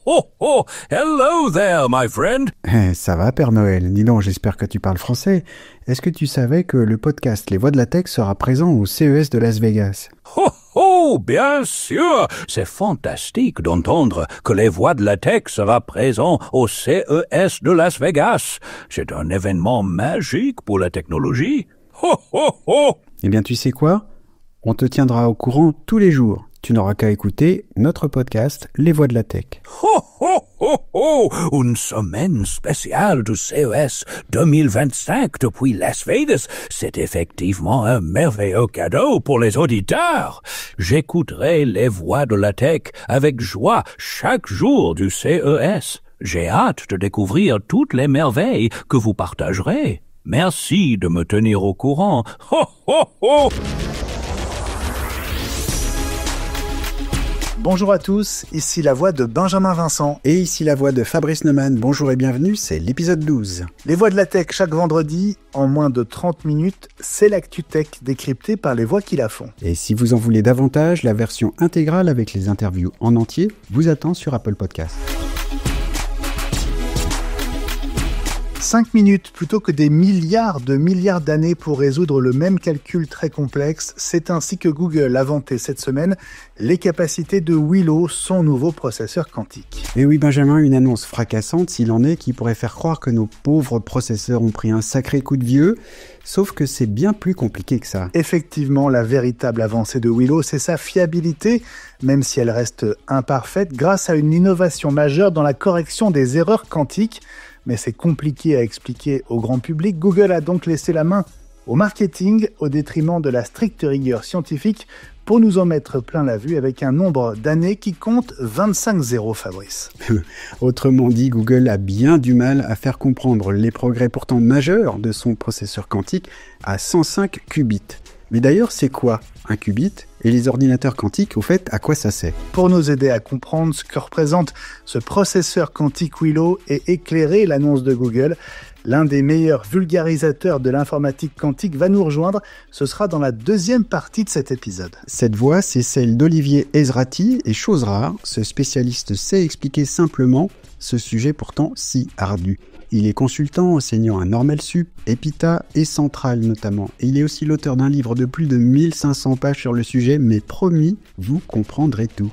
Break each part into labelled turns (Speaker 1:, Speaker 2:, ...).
Speaker 1: ho, ho! Hello there, my friend!
Speaker 2: Ça va, Père Noël. Dis donc, j'espère que tu parles français. Est-ce que tu savais que le podcast Les Voix de la Tech sera présent au CES de Las Vegas?
Speaker 1: Ho, ho! Bien sûr! C'est fantastique d'entendre que Les Voix de la Tech sera présent au CES de Las Vegas. C'est un événement magique pour la technologie. Ho, ho, ho!
Speaker 2: Eh bien, tu sais quoi? On te tiendra au courant tous les jours. Tu n'auras qu'à écouter notre podcast Les Voix de la Tech.
Speaker 1: Ho, ho, ho, ho! Une semaine spéciale du CES 2025 depuis Las Vegas. C'est effectivement un merveilleux cadeau pour les auditeurs. J'écouterai Les Voix de la Tech avec joie chaque jour du CES. J'ai hâte de découvrir toutes les merveilles que vous partagerez. Merci de me tenir au courant. Ho, ho, ho!
Speaker 3: Bonjour à tous, ici la voix de Benjamin Vincent.
Speaker 2: Et ici la voix de Fabrice Neumann. Bonjour et bienvenue, c'est l'épisode 12.
Speaker 3: Les Voix de la Tech chaque vendredi, en moins de 30 minutes, c'est l'actu tech décryptée par les voix qui la font.
Speaker 2: Et si vous en voulez davantage, la version intégrale avec les interviews en entier vous attend sur Apple Podcasts.
Speaker 3: 5 minutes plutôt que des milliards d'années pour résoudre le même calcul très complexe, c'est ainsi que Google a vanté cette semaine les capacités de Willow, son nouveau processeur quantique.
Speaker 2: Et oui Benjamin, une annonce fracassante s'il en est qui pourrait faire croire que nos pauvres processeurs ont pris un sacré coup de vieux, sauf que c'est bien plus compliqué que ça.
Speaker 3: Effectivement, la véritable avancée de Willow, c'est sa fiabilité, même si elle reste imparfaite, grâce à une innovation majeure dans la correction des erreurs quantiques. Mais c'est compliqué à expliquer au grand public. Google a donc laissé la main au marketing au détriment de la stricte rigueur scientifique pour nous en mettre plein la vue avec un nombre d'années qui compte 25 zéros, Fabrice.
Speaker 2: Autrement dit, Google a bien du mal à faire comprendre les progrès pourtant majeurs de son processeur quantique à 105 qubits. Mais d'ailleurs, c'est quoi un qubit? Et les ordinateurs quantiques, au fait, à quoi ça sert?
Speaker 3: Pour nous aider à comprendre ce que représente ce processeur quantique Willow et éclairer l'annonce de Google, l'un des meilleurs vulgarisateurs de l'informatique quantique va nous rejoindre. Ce sera dans la deuxième partie de cet épisode.
Speaker 2: Cette voix, c'est celle d'Olivier Ezrati, et chose rare, ce spécialiste sait expliquer simplement ce sujet pourtant si ardu. Il est consultant enseignant à Normal Sup, Epita et Centrale notamment. Et il est aussi l'auteur d'un livre de plus de 1500 pages sur le sujet, mais promis, vous comprendrez tout.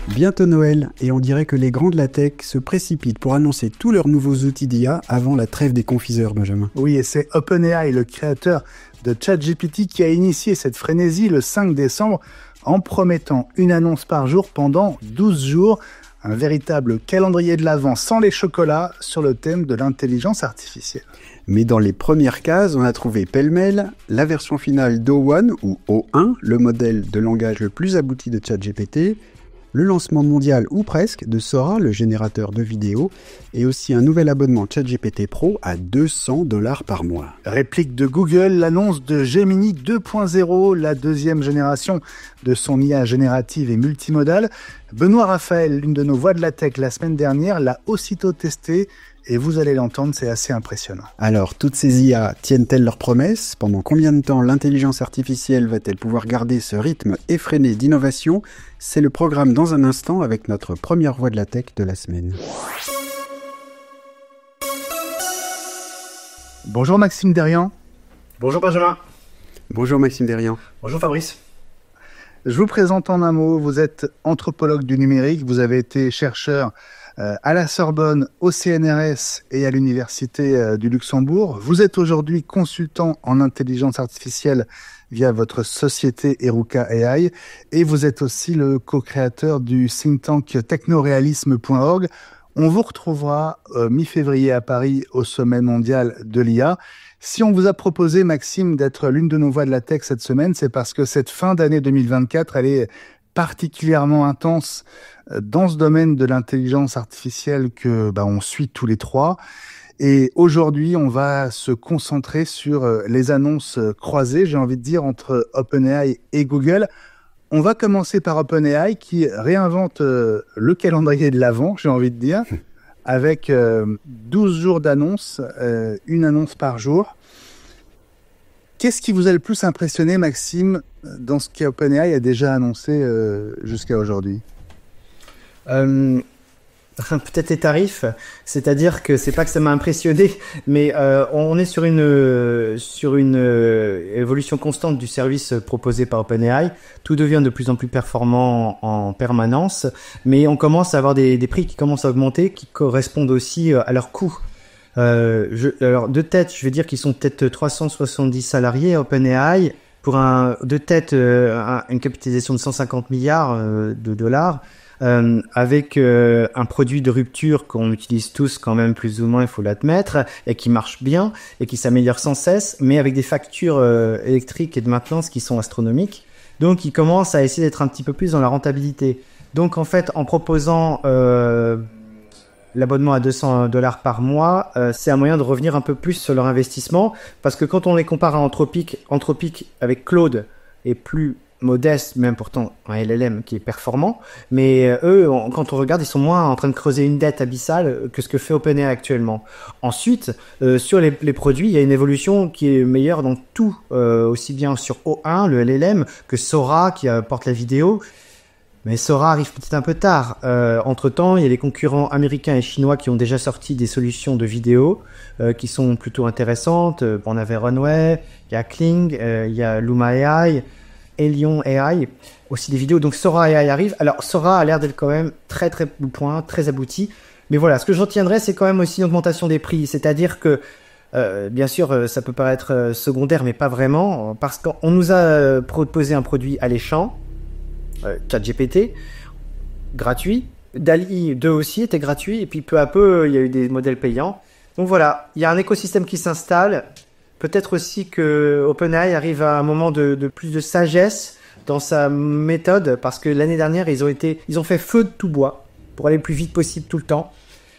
Speaker 2: Bientôt Noël, et on dirait que les grands de la tech se précipitent pour annoncer tous leurs nouveaux outils d'IA avant la trêve des confiseurs, Benjamin.
Speaker 3: Oui, et c'est OpenAI, le créateur de ChatGPT, qui a initié cette frénésie le 5 décembre en promettant une annonce par jour pendant 12 jours. Un véritable calendrier de l'Avent sans les chocolats sur le thème de l'intelligence artificielle.
Speaker 2: Mais dans les premières cases, on a trouvé pêle-mêle la version finale d'O1 ou O1, le modèle de langage le plus abouti de ChatGPT, le lancement mondial ou presque de Sora, le générateur de vidéos, et aussi un nouvel abonnement ChatGPT Pro à $200 par mois.
Speaker 3: Réplique de Google, l'annonce de Gemini 2.0, la deuxième génération de son IA générative et multimodale. Benoît Raphaël, l'une de nos voix de la tech la semaine dernière, l'a aussitôt testé. Et vous allez l'entendre, c'est assez impressionnant.
Speaker 2: Alors, toutes ces IA tiennent-elles leurs promesses? Pendant combien de temps l'intelligence artificielle va-t-elle pouvoir garder ce rythme effréné d'innovation? C'est le programme dans un instant avec notre première voix de la tech de la semaine.
Speaker 3: Bonjour Maxime Derian.
Speaker 4: Bonjour Benjamin.
Speaker 2: Bonjour Maxime Derian.
Speaker 4: Bonjour Fabrice.
Speaker 3: Je vous présente en un mot, vous êtes anthropologue du numérique, vous avez été chercheur à la Sorbonne, au CNRS et à l'Université du Luxembourg. Vous êtes aujourd'hui consultant en intelligence artificielle via votre société Eruka AI et vous êtes aussi le co-créateur du think tank technorealisme.org. On vous retrouvera mi-février à Paris au sommet mondial de l'IA. Si on vous a proposé, Maxime, d'être l'une de nos voix de la tech cette semaine, c'est parce que cette fin d'année 2024, elle est particulièrement intense dans ce domaine de l'intelligence artificielle que on suit tous les trois. Et aujourd'hui, on va se concentrer sur les annonces croisées, j'ai envie de dire, entre OpenAI et Google. On va commencer par OpenAI qui réinvente le calendrier de l'Avent, j'ai envie de dire, avec 12 jours d'annonces, une annonce par jour. Qu'est-ce qui vous a le plus impressionné, Maxime, dans ce qu'OpenAI a déjà annoncé jusqu'à aujourd'hui?
Speaker 4: Peut-être les tarifs, c'est-à-dire que c'est pas que ça m'a impressionné, mais on est sur une évolution constante du service proposé par OpenAI. Tout devient de plus en plus performant en permanence, mais on commence à avoir des prix qui commencent à augmenter, qui correspondent aussi à leur coût. Alors de tête, je vais dire qu'ils sont peut-être 370 salariés à OpenAI pour une capitalisation de 150 milliards de dollars. Avec un produit de rupture qu'on utilise tous quand même plus ou moins, il faut l'admettre, et qui marche bien et qui s'améliore sans cesse, mais avec des factures électriques et de maintenance qui sont astronomiques. Donc, ils commencent à essayer d'être un petit peu plus dans la rentabilité. Donc, en fait, en proposant l'abonnement à $200 par mois, c'est un moyen de revenir un peu plus sur leur investissement, parce que quand on les compare à Anthropic avec Claude est plus modeste, mais pourtant un LLM qui est performant, mais eux, quand on regarde, ils sont moins en train de creuser une dette abyssale que ce que fait OpenAI actuellement. Ensuite, sur les produits, il y a une évolution qui est meilleure dans tout, aussi bien sur O1, le LLM, que Sora qui apporte la vidéo. Mais Sora arrive peut-être un peu tard. Entre-temps, il y a les concurrents américains et chinois qui ont déjà sorti des solutions de vidéo qui sont plutôt intéressantes. On avait Runway, il y a Kling, il y a Luma AI, Elion AI, aussi des vidéos. Donc Sora AI arrive. Alors Sora a l'air d'être quand même très très point, très abouti. Mais voilà, ce que j'en tiendrai, c'est quand même aussi une augmentation des prix. C'est-à-dire que, bien sûr, ça peut paraître secondaire, mais pas vraiment, parce qu'on nous a proposé un produit alléchant, ChatGPT, gratuit. DALL-E 2 aussi était gratuit. Et puis peu à peu, il y a eu des modèles payants. Donc voilà, il y a un écosystème qui s'installe. Peut-être aussi que OpenAI arrive à un moment de plus de sagesse dans sa méthode, parce que l'année dernière, ils ont fait feu de tout bois pour aller le plus vite possible tout le temps.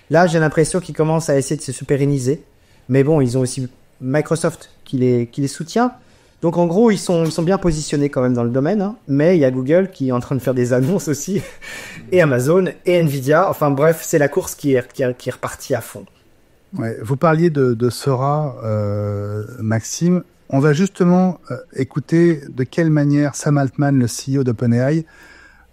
Speaker 4: Là, j'ai l'impression qu'ils commencent à essayer de se pérenniser. Mais bon, ils ont aussi Microsoft qui les soutient. Donc en gros, ils sont bien positionnés quand même dans le domaine. Hein. Mais il y a Google qui est en train de faire des annonces aussi, et Amazon, et Nvidia. Enfin bref, c'est la course qui est repartie à fond.
Speaker 3: Ouais, vous parliez de Sora, Maxime. On va justement écouter de quelle manière Sam Altman, le CEO d'OpenAI,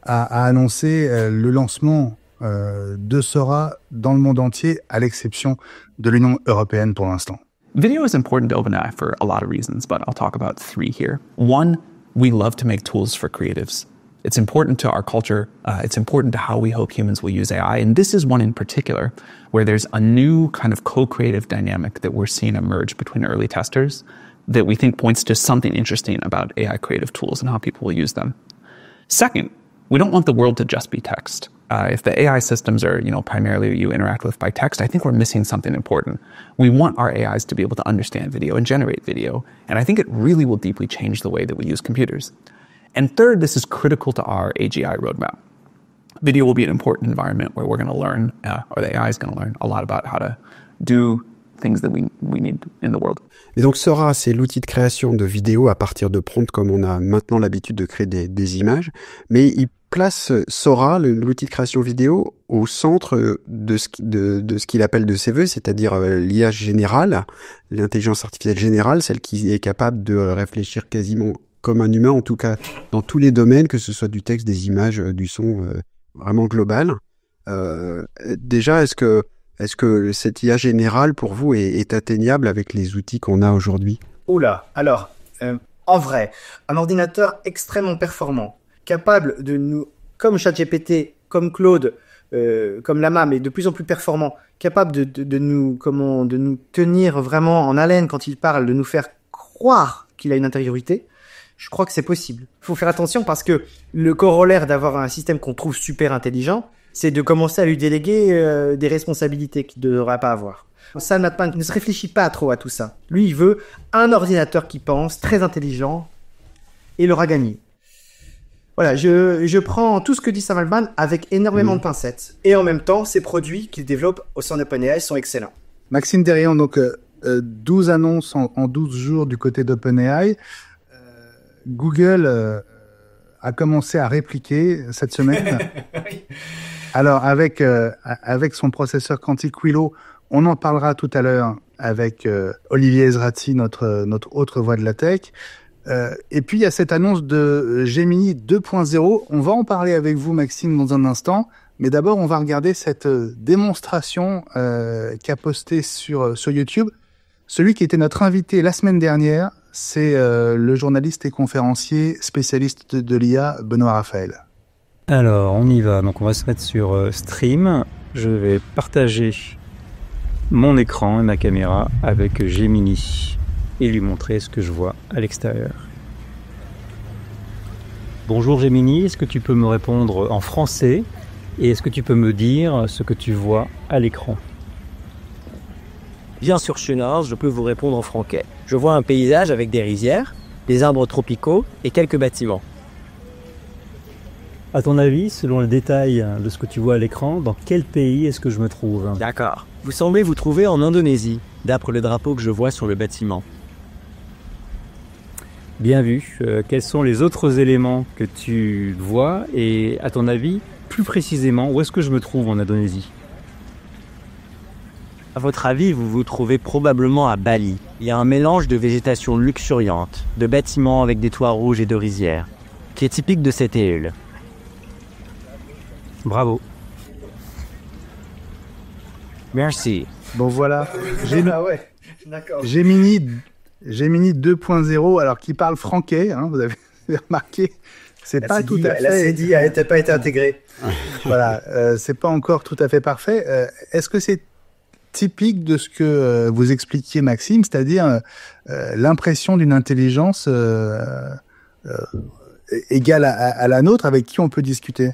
Speaker 3: a annoncé le lancement de Sora dans le monde entier, à l'exception de l'Union européenne pour l'instant.
Speaker 5: Video is important to OpenAI for a lot of reasons, but I'll talk about 3 here. One, we love to make tools for creatives. It's important to our culture. It's important to how we hope humans will use AI. And this is one in particular where there's a new kind of co-creative dynamic that we're seeing emerge between early testers that we think points to something interesting about AI creative tools and how people will use them. Second, we don't want the world to just be text. If the AI systems are, primarily you interact with by text, I think we're missing something important. We want our AIs to be able to understand video and generate video. And I think it really will deeply change the way that we use computers. And third, this is critical to our AGI roadmap. Video will be an important environment where we're going to learn, or the AI is going to learn a lot about how to do things that we need in the world.
Speaker 2: Et donc Sora, c'est l'outil de création de vidéos à partir de prompts comme on a maintenant l'habitude de créer des images, mais il place Sora, l'outil de création vidéo, au centre de ce qu'il appelle de ses voeux, c'est-à-dire l'IA générale, l'intelligence artificielle générale, celle qui est capable de réfléchir quasiment comme un humain, en tout cas dans tous les domaines, que ce soit du texte, des images, du son, vraiment global. Déjà, est-ce que cette IA générale, pour vous, est atteignable avec les outils qu'on a aujourd'hui?
Speaker 4: Oula, alors, en vrai, un ordinateur extrêmement performant, capable de nous, comme ChatGPT, comme Claude, comme Llama, mais de plus en plus performant, capable de nous tenir vraiment en haleine quand il parle, de nous faire croire qu'il a une intériorité, je crois que c'est possible. Il faut faire attention parce que le corollaire d'avoir un système qu'on trouve super intelligent, c'est de commencer à lui déléguer des responsabilités qu'il ne devrait pas avoir. Sam Altman ne se réfléchit pas trop à tout ça. Lui, il veut un ordinateur qui pense, très intelligent, et l'aura gagné. Voilà, je prends tout ce que dit Sam Altman avec énormément de pincettes. Et en même temps, ces produits qu'il développe au sein d'OpenAI sont excellents.
Speaker 3: Maxime Derian, donc 12 annonces en 12 jours du côté d'OpenAI. Google a commencé à répliquer cette semaine. Oui. Alors, avec son processeur quantique Willow, on en parlera tout à l'heure, avec Olivier Ezrati, notre autre voix de la tech. Et puis il y a cette annonce de Gemini 2.0. On va en parler avec vous, Maxime, dans un instant. Mais d'abord, on va regarder cette démonstration qu'a postée sur YouTube. Celui qui était notre invité la semaine dernière, c'est le journaliste et conférencier spécialiste de l'IA, Benoît Raphaël.
Speaker 6: Alors, on y va. Donc, on va se mettre sur Stream. Je vais partager mon écran et ma caméra avec Gemini et lui montrer ce que je vois à l'extérieur. Bonjour Gemini, est-ce que tu peux me répondre en français et est-ce que tu peux me dire ce que tu vois à l'écran?
Speaker 7: Bien sûr, Chenard, je peux vous répondre en franquais. Je vois un paysage avec des rizières, des arbres tropicaux et quelques bâtiments.
Speaker 6: À ton avis, selon le détail de ce que tu vois à l'écran, dans quel pays est-ce que je me trouve?
Speaker 7: D'accord. Vous semblez vous trouver en Indonésie, d'après le drapeau que je vois sur le bâtiment.
Speaker 6: Bien vu. Quels sont les autres éléments que tu vois et, à ton avis, plus précisément, où est-ce que je me trouve en Indonésie?
Speaker 7: À votre avis, vous vous trouvez probablement à Bali. Il y a un mélange de végétation luxuriante, de bâtiments avec des toits rouges et de rizières, qui est typique de cette île.
Speaker 6: Bravo.
Speaker 7: Merci.
Speaker 3: Bon voilà,
Speaker 4: D'accord.
Speaker 3: Gemini 2.0, alors qui parle franquais, hein, vous avez remarqué, c'est pas tout à fait...
Speaker 4: La CDI n'a pas été intégrée.
Speaker 3: Voilà, c'est pas encore tout à fait parfait. Est-ce que c'est typique de ce que vous expliquiez, Maxime, c'est-à-dire l'impression d'une intelligence égale à la nôtre avec qui on peut discuter?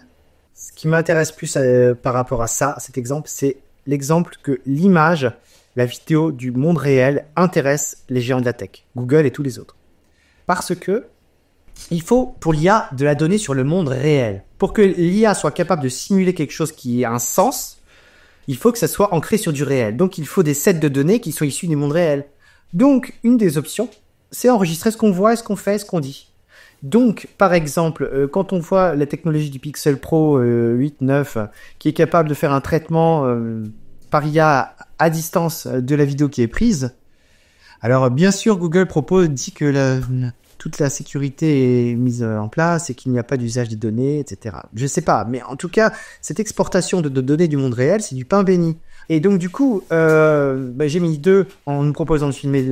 Speaker 4: Ce qui m'intéresse plus par rapport à ça, cet exemple, c'est l'exemple que l'image, la vidéo du monde réel intéresse les géants de la tech, Google et tous les autres. Parce que il faut, pour l'IA, de la donnée sur le monde réel. Pour que l'IA soit capable de simuler quelque chose qui a un sens, il faut que ça soit ancré sur du réel. Donc, il faut des sets de données qui soient issus du monde réel. Donc, une des options, c'est enregistrer ce qu'on voit, ce qu'on fait, ce qu'on dit. Donc, par exemple, quand on voit la technologie du Pixel Pro 8, 9, qui est capable de faire un traitement par IA à distance de la vidéo qui est prise, alors bien sûr, Google dit que toute la sécurité est mise en place et qu'il n'y a pas d'usage des données, etc. Je sais pas, mais en tout cas, cette exportation de données du monde réel, c'est du pain béni. Et donc, du coup, Gemini 2, en nous proposant de filmer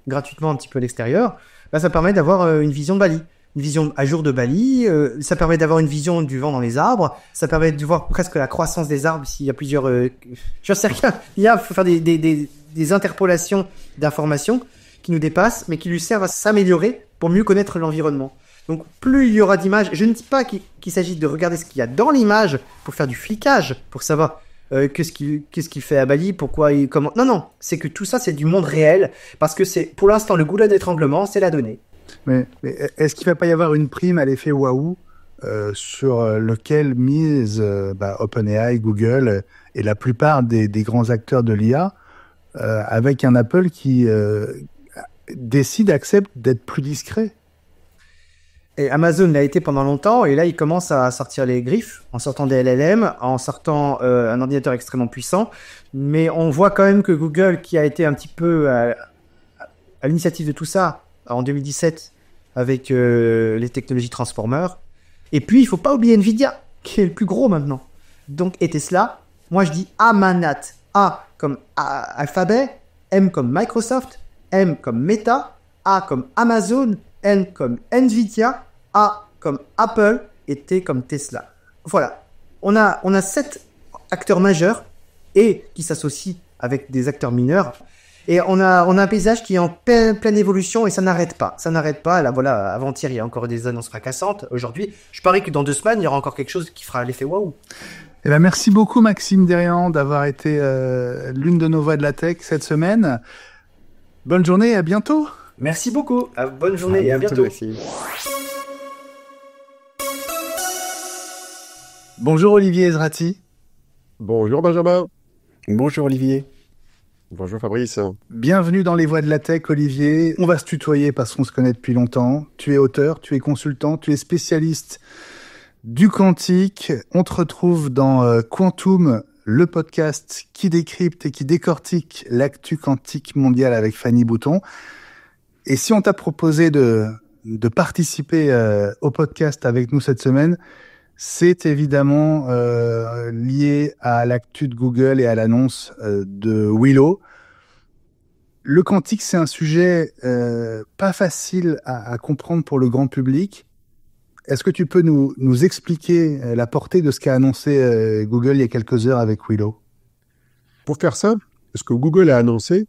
Speaker 4: gratuitement un petit peu à l'extérieur, ça permet d'avoir une vision de Bali. Une vision à jour de Bali, ça permet d'avoir une vision du vent dans les arbres, ça permet de voir presque la croissance des arbres s'il y a plusieurs... je sais rien, il faut faire des interpolations d'informations qui nous dépassent, mais qui lui servent à s'améliorer pour mieux connaître l'environnement. Donc plus il y aura d'images, je ne dis pas qu'il s'agit de regarder ce qu'il y a dans l'image pour faire du flicage, pour savoir qu'est-ce qu'il fait à Bali, pourquoi, comment... Non, c'est que tout ça c'est du monde réel, parce que c'est pour l'instant le goulot d'étranglement, c'est la donnée.
Speaker 3: Mais est-ce qu'il ne va pas y avoir une prime à l'effet waouh sur lequel mise OpenAI, Google et la plupart des grands acteurs de l'IA avec un Apple qui accepte d'être plus discret?
Speaker 4: Et Amazon l'a été pendant longtemps, et là, il commence à sortir les griffes, en sortant des LLM, en sortant un ordinateur extrêmement puissant. Mais on voit quand même que Google, qui a été un petit peu à l'initiative de tout ça, en 2017, avec les technologies Transformer. Et puis, il faut pas oublier Nvidia, qui est le plus gros maintenant. Donc, et Tesla, moi, je dis Amanat. A comme Alphabet, M comme Microsoft, M comme Meta, A comme Amazon, N comme Nvidia, A comme Apple et T comme Tesla. Voilà. On a 7 acteurs majeurs et qui s'associent avec des acteurs mineurs. Et on a un paysage qui est en pleine évolution et ça n'arrête pas. Ça n'arrête pas. Là, voilà, avant-hier, il y a encore des annonces fracassantes. Aujourd'hui, je parie que dans 2 semaines, il y aura encore quelque chose qui fera l'effet waouh.
Speaker 3: Eh ben, merci beaucoup, Maxime Derian, d'avoir été l'une de nos voix de la tech cette semaine. Bonne journée et à bientôt.
Speaker 4: Merci beaucoup. Bonne journée et à bientôt.
Speaker 2: Merci.
Speaker 3: Bonjour Olivier Ezrati.
Speaker 8: Bonjour Benjamin.
Speaker 2: Bonjour Olivier.
Speaker 8: Bonjour Fabrice.
Speaker 3: Bienvenue dans les voix de la tech, Olivier. On va se tutoyer parce qu'on se connaît depuis longtemps. Tu es auteur, tu es consultant, tu es spécialiste du quantique. On te retrouve dans Quantum, le podcast qui décrypte et qui décortique l'actu quantique mondiale avec Fanny Bouton. Et si on t'a proposé de participer au podcast avec nous cette semaine, c'est évidemment lié à l'actu de Google et à l'annonce de Willow. Le quantique, c'est un sujet pas facile à comprendre pour le grand public. Est-ce que tu peux nous expliquer la portée de ce qu'a annoncé Google il y a quelques heures avec Willow?
Speaker 8: Pour faire simple, ce que Google a annoncé,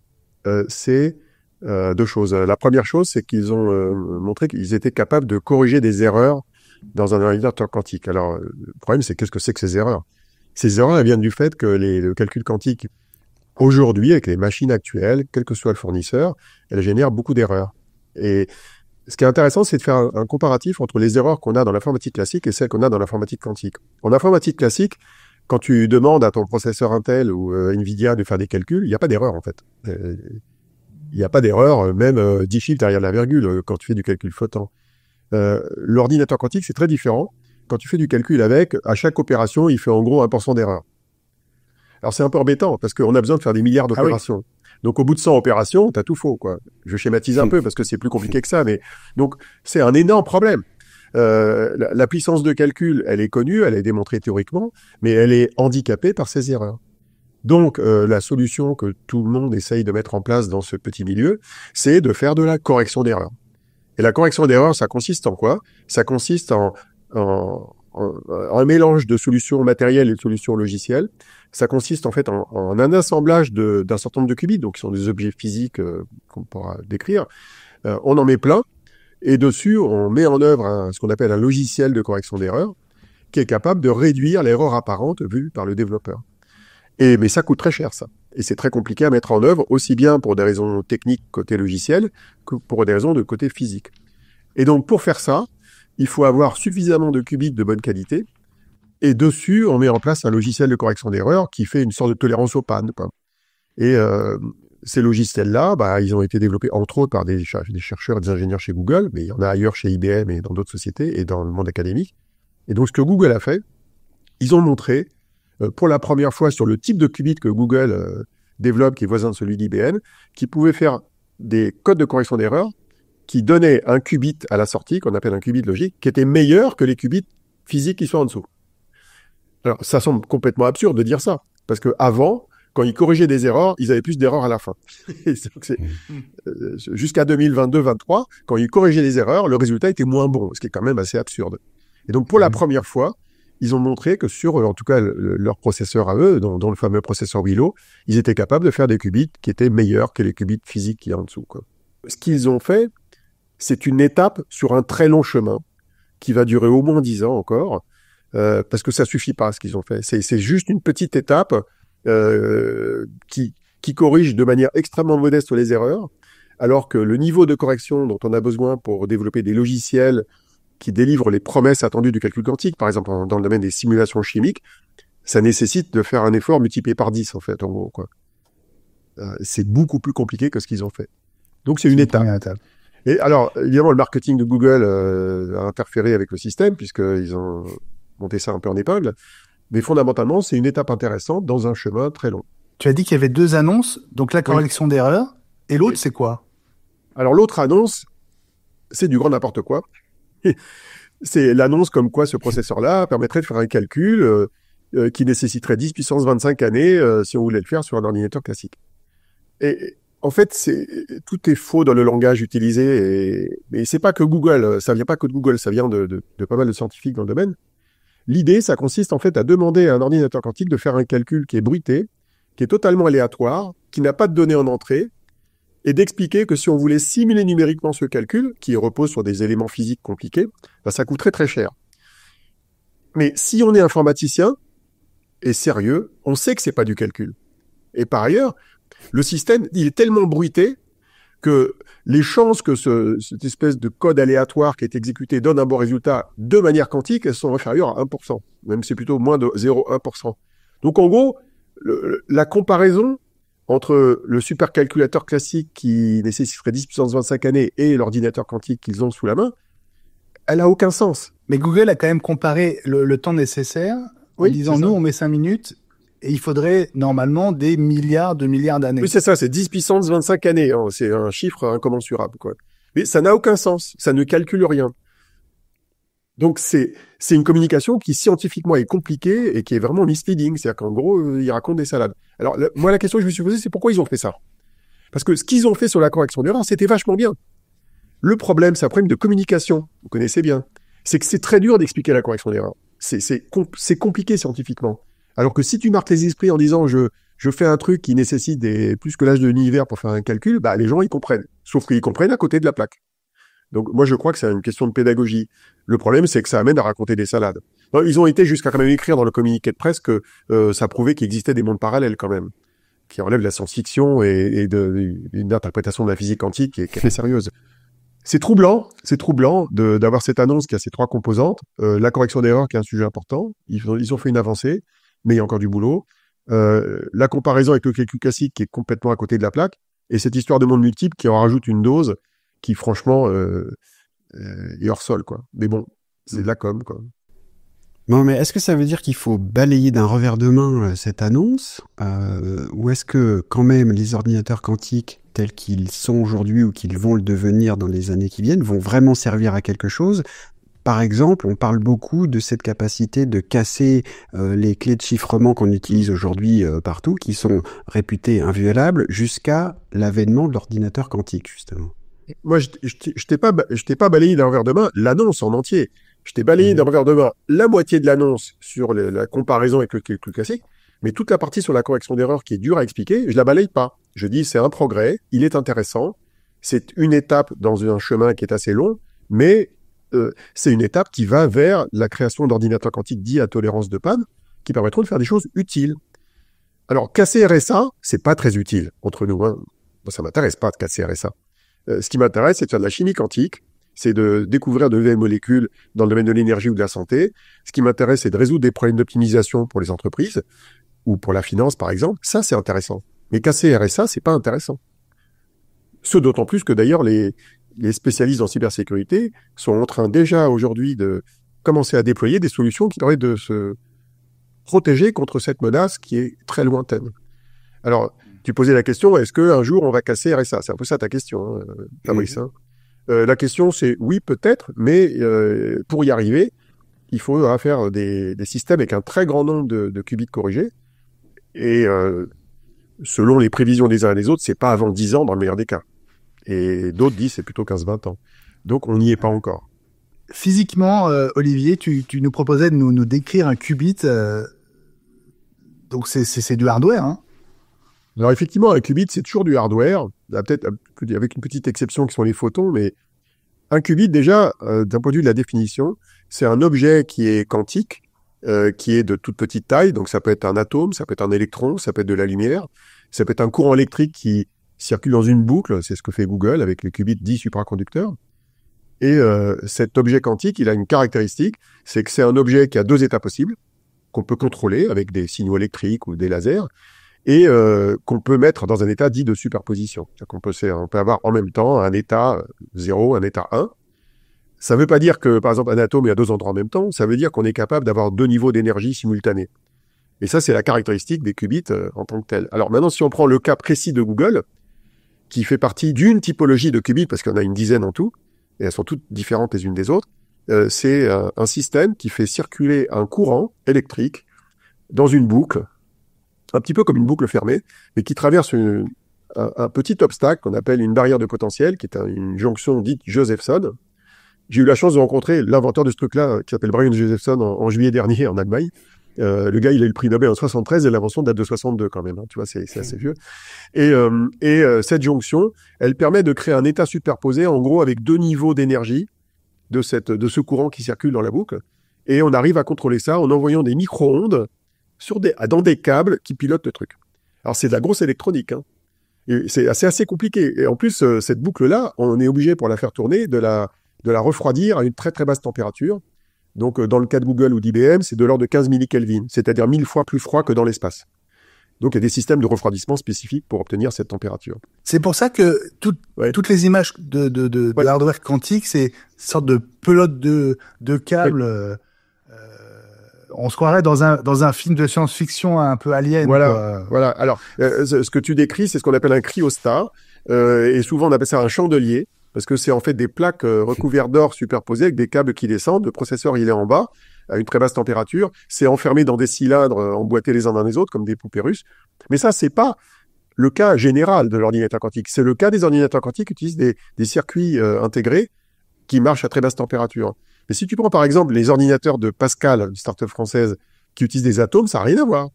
Speaker 8: c'est deux choses. La première chose, c'est qu'ils ont montré qu'ils étaient capables de corriger des erreurs dans un ordinateur quantique. Alors, le problème, c'est qu'est-ce que c'est que ces erreurs? Ces erreurs, elles viennent du fait que le calcul quantique, aujourd'hui, avec les machines actuelles, quel que soit le fournisseur, elles génèrent beaucoup d'erreurs. Et ce qui est intéressant, c'est de faire un comparatif entre les erreurs qu'on a dans l'informatique classique et celles qu'on a dans l'informatique quantique. En informatique classique, quand tu demandes à ton processeur Intel ou Nvidia de faire des calculs, il n'y a pas d'erreur, en fait. Il n'y a pas d'erreur, même 10 chiffres derrière la virgule, quand tu fais du calcul flottant. L'ordinateur quantique, c'est très différent. Quand tu fais du calcul avec, à chaque opération, il fait en gros 1% d'erreur. Alors, c'est un peu embêtant, parce qu'on a besoin de faire des milliards d'opérations. Ah oui. Donc, au bout de 100 opérations, t'as tout faux, quoi. Je schématise un peu, parce que c'est plus compliqué que ça, mais donc, c'est un énorme problème. La puissance de calcul, elle est connue, elle est démontrée théoriquement, mais elle est handicapée par ces erreurs. Donc, la solution que tout le monde essaye de mettre en place dans ce petit milieu, c'est de faire de la correction d'erreurs. Et la correction d'erreurs, ça consiste en quoi? Ça consiste en un mélange de solutions matérielles et de solutions logicielles. Ça consiste en fait en un assemblage d'un certain nombre de qubits, donc qui sont des objets physiques qu'on pourra décrire. On en met plein, et dessus, on met en œuvre ce qu'on appelle un logiciel de correction d'erreurs, qui est capable de réduire l'erreur apparente vue par le développeur. Mais ça coûte très cher, ça. Et c'est très compliqué à mettre en œuvre, aussi bien pour des raisons techniques côté logiciel, que pour des raisons de côté physique. Et donc, pour faire ça, il faut avoir suffisamment de qubits de bonne qualité, et dessus, on met en place un logiciel de correction d'erreurs qui fait une sorte de tolérance aux pannes, quoi. Et ces logiciels-là, ils ont été développés entre autres par des chercheurs et des ingénieurs chez Google, mais il y en a ailleurs chez IBM et dans d'autres sociétés et dans le monde académique. Et donc, ce que Google a fait, ils ont montré, pour la première fois sur le type de qubit que Google développe, qui est voisin de celui d'IBM, qui pouvait faire des codes de correction d'erreurs qui donnaient un qubit à la sortie, qu'on appelle un qubit logique, qui était meilleur que les qubits physiques qui sont en dessous. Alors, ça semble complètement absurde de dire ça, parce que avant, quand ils corrigeaient des erreurs, ils avaient plus d'erreurs à la fin. Jusqu'à 2022-23, quand ils corrigeaient les erreurs, le résultat était moins bon, ce qui est quand même assez absurde. Et donc, pour la première fois, ils ont montré que sur, en tout cas, leur processeur à eux, dans le fameux processeur Willow, ils étaient capables de faire des qubits qui étaient meilleurs que les qubits physiques qui y a en dessous, quoi. Ce qu'ils ont fait, c'est une étape sur un très long chemin qui va durer au moins 10 ans encore, parce que ça suffit pas ce qu'ils ont fait. C'est juste une petite étape qui corrige de manière extrêmement modeste les erreurs, alors que le niveau de correction dont on a besoin pour développer des logiciels qui délivrent les promesses attendues du calcul quantique, par exemple dans le domaine des simulations chimiques, ça nécessite de faire un effort multiplié par 10, en fait, en gros, quoi. C'est beaucoup plus compliqué que ce qu'ils ont fait. Donc, c'est une étape. Et alors, évidemment, le marketing de Google a interféré avec le système, puisqu'ils ont monté ça un peu en épingle. Mais fondamentalement, c'est une étape intéressante dans un chemin très long.
Speaker 3: Tu as dit qu'il y avait deux annonces, donc la correction d'erreurs, et l'autre, c'est quoi?
Speaker 8: Alors, l'autre annonce, c'est du grand n'importe quoi. C'est l'annonce comme quoi ce processeur-là permettrait de faire un calcul qui nécessiterait 10 puissance 25 années si on voulait le faire sur un ordinateur classique. Et en fait, tout est faux dans le langage utilisé. Mais c'est pas que Google, ça vient pas que de Google, ça vient de pas mal de scientifiques dans le domaine. L'idée, ça consiste en fait à demander à un ordinateur quantique de faire un calcul qui est bruité, qui est totalement aléatoire, qui n'a pas de données en entrée, et d'expliquer que si on voulait simuler numériquement ce calcul, qui repose sur des éléments physiques compliqués, ça coûterait très cher. Mais si on est informaticien et sérieux, on sait que c'est pas du calcul. Et par ailleurs, le système, il est tellement bruité que les chances que cette espèce de code aléatoire qui est exécuté donne un bon résultat de manière quantique, elles sont inférieures à 1%. Même c'est plutôt moins de 0,1%. Donc en gros, la comparaison entre le supercalculateur classique qui nécessiterait 10 puissance 25 années et l'ordinateur quantique qu'ils ont sous la main, elle a aucun sens.
Speaker 3: Mais Google a quand même comparé le temps nécessaire en disant, nous, on met 5 minutes Et il faudrait normalement des milliards de milliards d'années.
Speaker 8: Oui, c'est ça, c'est 10 puissance 25 années. Hein. C'est un chiffre incommensurable, quoi. Mais ça n'a aucun sens. Ça ne calcule rien. Donc, c'est une communication qui scientifiquement est compliquée et qui est vraiment misleading. C'est-à-dire qu'en gros, ils racontent des salades. Alors, moi, la question que je me suis posée, c'est pourquoi ils ont fait ça? Parce que ce qu'ils ont fait sur la correction d'erreur, c'était vachement bien. Le problème, c'est un problème de communication. Vous connaissez bien. C'est que c'est très dur d'expliquer la correction d'erreur. C'est compliqué scientifiquement. Alors que si tu marques les esprits en disant je fais un truc qui nécessite plus que l'âge de l'univers pour faire un calcul, bah, les gens, ils comprennent. Sauf qu'ils comprennent à côté de la plaque. Donc, moi, je crois que c'est une question de pédagogie. Le problème, c'est que ça amène à raconter des salades. Non, ils ont été jusqu'à quand même écrire dans le communiqué de presse que ça prouvait qu'il existait des mondes parallèles quand même, qui relèvent de la science-fiction et d'une interprétation de la physique quantique qui est sérieuse. C'est troublant d'avoir cette annonce qui a ces trois composantes. La correction d'erreur qui est un sujet important. Ils ont fait une avancée, mais il y a encore du boulot. La comparaison avec le calcul classique qui est complètement à côté de la plaque. Et cette histoire de monde multiple qui en rajoute une dose qui, franchement, est hors sol, quoi. Mais bon, c'est de la com, quoi.
Speaker 2: Bon, mais est-ce que ça veut dire qu'il faut balayer d'un revers de main cette annonce ou est-ce que, quand même, les ordinateurs quantiques tels qu'ils sont aujourd'hui ou qu'ils vont le devenir dans les années qui viennent vont vraiment servir à quelque chose? Par exemple, on parle beaucoup de cette capacité de casser les clés de chiffrement qu'on utilise aujourd'hui partout, qui sont réputées inviolables, jusqu'à l'avènement de l'ordinateur quantique, justement.
Speaker 8: Moi, je t'ai pas balayé d'un revers de main l'annonce en entier. Je t'ai balayé d'un revers de main la moitié de l'annonce sur la comparaison avec le calcul classique, mais toute la partie sur la correction d'erreur qui est dure à expliquer, je la balaye pas. Je dis c'est un progrès, il est intéressant, c'est une étape dans un chemin qui est assez long, mais c'est une étape qui va vers la création d'ordinateurs quantiques dits à tolérance de panne, qui permettront de faire des choses utiles. Alors, casser RSA, c'est pas très utile, entre nous. Hein. Moi, ça m'intéresse pas de casser RSA. Ce qui m'intéresse, c'est de faire de la chimie quantique, c'est de découvrir de nouvelles molécules dans le domaine de l'énergie ou de la santé. Ce qui m'intéresse, c'est de résoudre des problèmes d'optimisation pour les entreprises, ou pour la finance, par exemple. Ça, c'est intéressant. Mais casser RSA, c'est pas intéressant. Ce d'autant plus que, d'ailleurs, les spécialistes en cybersécurité sont en train déjà aujourd'hui de commencer à déployer des solutions qui permettent de se protéger contre cette menace qui est très lointaine. Alors, tu posais la question, est-ce qu'un jour on va casser RSA? C'est un peu ça ta question, hein, Fabrice. Hein. La question c'est oui, peut-être, mais pour y arriver, il faudra faire des systèmes avec un très grand nombre de qubits corrigés. Et selon les prévisions des uns et des autres, c'est pas avant 10 ans dans le meilleur des cas. Et d'autres disent c'est plutôt 15-20 ans. Donc on n'y est pas encore.
Speaker 3: Physiquement, Olivier, tu nous proposais de nous décrire un qubit. Donc c'est du hardware, hein?
Speaker 8: Alors effectivement, un qubit, c'est toujours du hardware, peut-être avec une petite exception qui sont les photons, mais un qubit, déjà, d'un point de vue de la définition, c'est un objet qui est quantique, qui est de toute petite taille, donc ça peut être un atome, ça peut être un électron, ça peut être de la lumière, ça peut être un courant électrique qui circule dans une boucle, c'est ce que fait Google avec les qubits dits supraconducteurs. Et cet objet quantique, il a une caractéristique, c'est que c'est un objet qui a deux états possibles, qu'on peut contrôler avec des signaux électriques ou des lasers, et qu'on peut mettre dans un état dit de superposition. C'est-à-dire on peut avoir en même temps un état 0, un état 1. Ça ne veut pas dire que, par exemple, un atome est à deux endroits en même temps, ça veut dire qu'on est capable d'avoir deux niveaux d'énergie simultanés. Et ça, c'est la caractéristique des qubits en tant que tel. Alors maintenant, si on prend le cas précis de Google, qui fait partie d'une typologie de qubits, parce qu'il y en a une dizaine en tout, et elles sont toutes différentes les unes des autres, c'est un système qui fait circuler un courant électrique dans une boucle, un petit peu comme une boucle fermée, mais qui traverse un petit obstacle qu'on appelle une barrière de potentiel, qui est une jonction dite Josephson. J'ai eu la chance de rencontrer l'inventeur de ce truc-là, qui s'appelle Brian Josephson, en juillet dernier en Allemagne. Le gars, il a eu le prix Nobel en 73 et l'invention date de 62 quand même. Hein, tu vois, c'est assez vieux. Et cette jonction, elle permet de créer un état superposé, en gros, avec deux niveaux d'énergie de ce courant qui circule dans la boucle. Et on arrive à contrôler ça en envoyant des micro-ondes dans des câbles qui pilotent le truc. Alors, c'est de la grosse électronique. Hein. Et c'est assez compliqué. Et en plus, cette boucle-là, on est obligé, pour la faire tourner, de la refroidir à une très très basse température. Donc, dans le cas de Google ou d'IBM, c'est de l'ordre de 15 millikelvin, c'est-à-dire 1000 fois plus froid que dans l'espace. Donc, il y a des systèmes de refroidissement spécifiques pour obtenir cette température.
Speaker 3: C'est pour ça que toutes les images de hardware quantique, c'est une sorte de pelote de câbles On se croirait dans un film de science-fiction un peu alien.
Speaker 8: Voilà. Alors, ce que tu décris, c'est ce qu'on appelle un cryostat. Et souvent, on appelle ça un chandelier, parce que c'est en fait des plaques recouvertes d'or superposées avec des câbles qui descendent. Le processeur, il est en bas, à une très basse température. C'est enfermé dans des cylindres emboîtés les uns dans les autres, comme des poupées russes. Mais ça, c'est pas le cas général de l'ordinateur quantique. C'est le cas des ordinateurs quantiques qui utilisent des circuits intégrés qui marchent à très basse température. Mais si tu prends par exemple les ordinateurs de Pascal, une start-up française, qui utilisent des atomes, ça n'a rien à voir.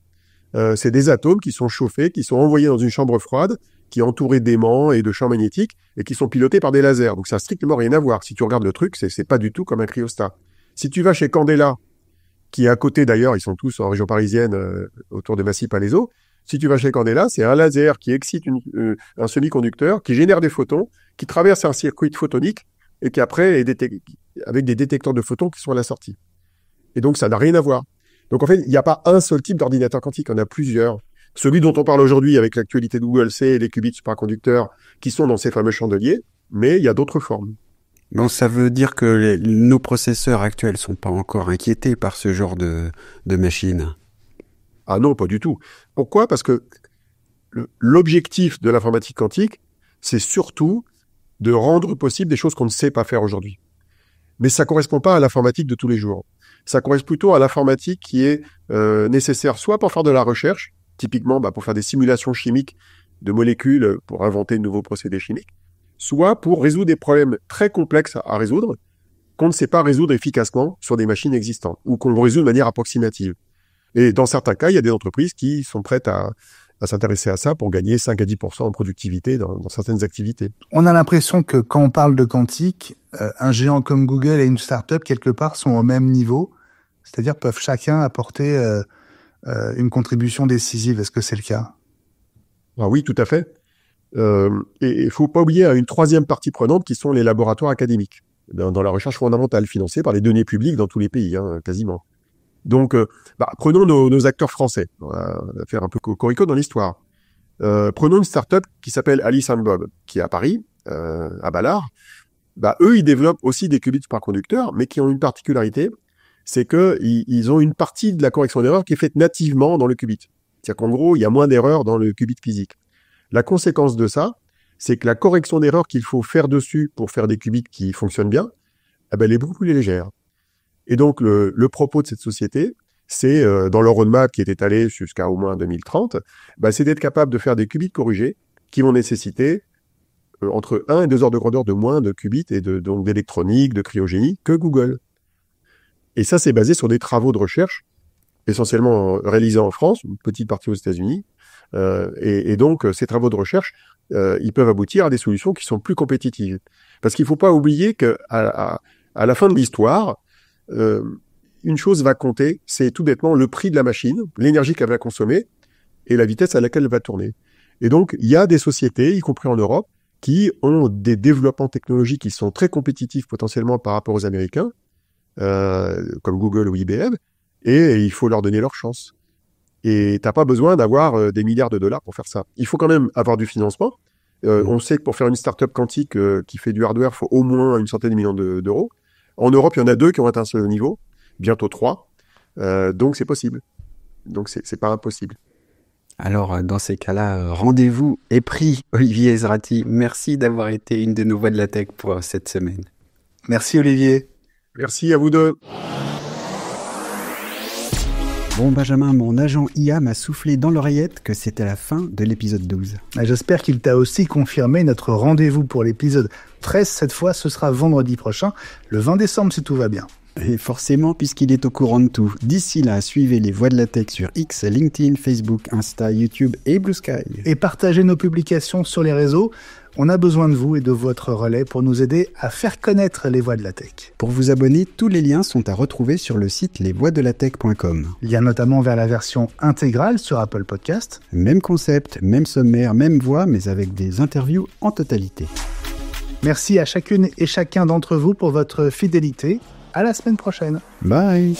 Speaker 8: C'est des atomes qui sont chauffés, qui sont envoyés dans une chambre froide, qui est entourée d'aimants et de champs magnétiques, et qui sont pilotés par des lasers. Donc ça n'a strictement rien à voir. Si tu regardes le truc, c'est pas du tout comme un cryostat. Si tu vas chez Candela, qui est à côté d'ailleurs, ils sont tous en région parisienne, autour de Massy-Palaiseau, si tu vas chez Candela, c'est un laser qui excite un semi-conducteur, qui génère des photons, qui traverse un circuit photonique, et qui après est avec des détecteurs de photons qui sont à la sortie. Et donc, ça n'a rien à voir. Donc, en fait, il n'y a pas un seul type d'ordinateur quantique, il y en a plusieurs. Celui dont on parle aujourd'hui avec l'actualité de Google, c'est les qubits supraconducteurs qui sont dans ces fameux chandeliers, mais il y a d'autres formes.
Speaker 2: Bon, ça veut dire que nos processeurs actuels sont pas encore inquiétés par ce genre de machine.
Speaker 8: Ah non, pas du tout. Pourquoi ? Parce que l'objectif de l'informatique quantique, c'est surtout de rendre possible des choses qu'on ne sait pas faire aujourd'hui. Mais ça correspond pas à l'informatique de tous les jours. Ça correspond plutôt à l'informatique qui est nécessaire soit pour faire de la recherche, typiquement pour faire des simulations chimiques de molécules pour inventer de nouveaux procédés chimiques, soit pour résoudre des problèmes très complexes à résoudre qu'on ne sait pas résoudre efficacement sur des machines existantes ou qu'on résout de manière approximative. Et dans certains cas, il y a des entreprises qui sont prêtes à s'intéresser à ça pour gagner 5 à 10% en productivité dans certaines activités.
Speaker 3: On a l'impression que quand on parle de quantique, un géant comme Google et une start-up, quelque part, sont au même niveau, c'est-à-dire peuvent chacun apporter une contribution décisive. Est-ce que c'est le cas ?
Speaker 8: Ah oui, tout à fait. Et il faut pas oublier une troisième partie prenante qui sont les laboratoires académiques, dans la recherche fondamentale, financée par les deniers publics dans tous les pays, quasiment. Donc, prenons nos acteurs français. On va faire un peu cocorico dans l'histoire. Prenons une start-up qui s'appelle Alice & Bob, qui est à Paris, à Ballard. Eux, ils développent aussi des qubits supraconducteurs, mais qui ont une particularité, c'est que ils ont une partie de la correction d'erreur qui est faite nativement dans le qubit. C'est-à-dire qu'en gros, il y a moins d'erreurs dans le qubit physique. La conséquence de ça, c'est que la correction d'erreur qu'il faut faire dessus pour faire des qubits qui fonctionnent bien, elle est beaucoup plus légère. Et donc, le propos de cette société, c'est, dans leur roadmap qui est étalé jusqu'à au moins 2030, c'est d'être capable de faire des qubits corrigés qui vont nécessiter entre 1 et 2 heures de grandeur de moins de qubits et donc d'électronique, de cryogénie que Google. Et ça, c'est basé sur des travaux de recherche, essentiellement réalisés en France, une petite partie aux États-Unis. Et donc, ces travaux de recherche, ils peuvent aboutir à des solutions qui sont plus compétitives. Parce qu'il ne faut pas oublier qu'à la fin de l'histoire, une chose va compter, c'est tout bêtement le prix de la machine, l'énergie qu'elle va consommer et la vitesse à laquelle elle va tourner. Et donc, il y a des sociétés, y compris en Europe, qui ont des développements technologiques qui sont très compétitifs potentiellement par rapport aux Américains, comme Google ou IBM, et il faut leur donner leur chance. Et t'as pas besoin d'avoir des milliards de dollars pour faire ça. Il faut quand même avoir du financement. On sait que pour faire une start-up quantique qui fait du hardware, il faut au moins une centaine de millions d'euros. En Europe, il y en a 2 qui ont atteint ce niveau, bientôt 3. Donc, c'est possible. Donc, c'est pas impossible.
Speaker 2: Alors, dans ces cas-là, rendez-vous est pris. Olivier Ezrati, merci d'avoir été une de nos voix de la tech pour cette semaine.
Speaker 3: Merci, Olivier.
Speaker 8: Merci à vous deux.
Speaker 2: Bon, Benjamin, mon agent IA m'a soufflé dans l'oreillette que c'était la fin de l'épisode 12.
Speaker 3: J'espère qu'il t'a aussi confirmé notre rendez-vous pour l'épisode 13. Cette fois, ce sera vendredi prochain, le 20 décembre, si tout va bien.
Speaker 2: Et forcément, puisqu'il est au courant de tout. D'ici là, suivez les Voix de la Tech sur X, LinkedIn, Facebook, Insta, YouTube et Blue Sky.
Speaker 3: Et partagez nos publications sur les réseaux. On a besoin de vous et de votre relais pour nous aider à faire connaître les Voix de la Tech.
Speaker 2: Pour vous abonner, tous les liens sont à retrouver sur le site lesvoixdelatech.com.
Speaker 3: Lien notamment vers la version intégrale sur Apple Podcast.
Speaker 2: Même concept, même sommaire, même voix, mais avec des interviews en totalité.
Speaker 3: Merci à chacune et chacun d'entre vous pour votre fidélité. À la semaine prochaine.
Speaker 2: Bye.